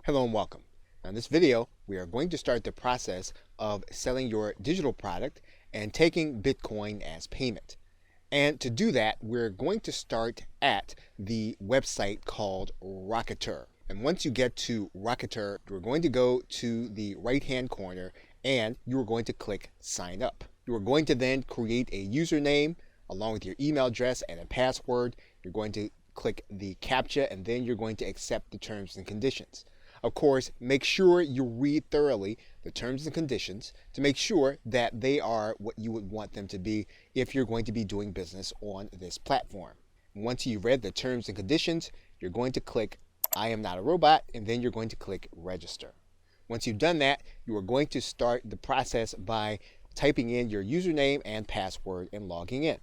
Hello and welcome. Now in this video, we are going to start the process of selling your digital product and taking Bitcoin as payment. And to do that, we're going to start at the website called Rocketr. And once you get to Rocketr, you're going to go to the right-hand corner and you're going to click Sign Up. You are going to then create a username along with your email address and a password. You're going to click the CAPTCHA and then you're going to accept the terms and conditions. Of course, make sure you read thoroughly the terms and conditions to make sure that they are what you would want them to be if you're going to be doing business on this platform. Once you've read the terms and conditions, you're going to click I am not a robot, and then you're going to click register. Once you've done that, you are going to start the process by typing in your username and password and logging in.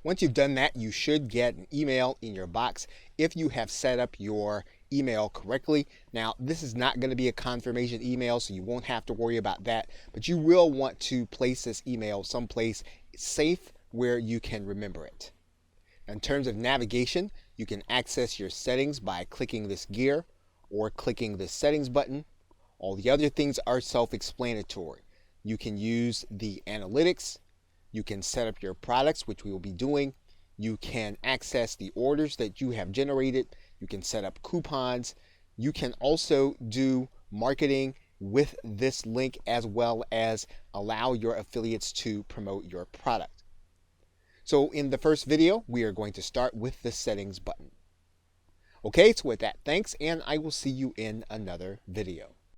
Once you've done that, you should get an email in your box if you have set up your email correctly. Now, this is not going to be a confirmation email, so you won't have to worry about that, but you will want to place this email someplace safe where you can remember it. In terms of navigation, you can access your settings by clicking this gear or clicking the settings button. All the other things are self-explanatory. You can use the analytics. You can set up your products, which we will be doing. You can access the orders that you have generated. You can set up coupons. You can also do marketing with this link as well as allow your affiliates to promote your product. So in the first video, we are going to start with the settings button. Okay, so with that, thanks, and I will see you in another video.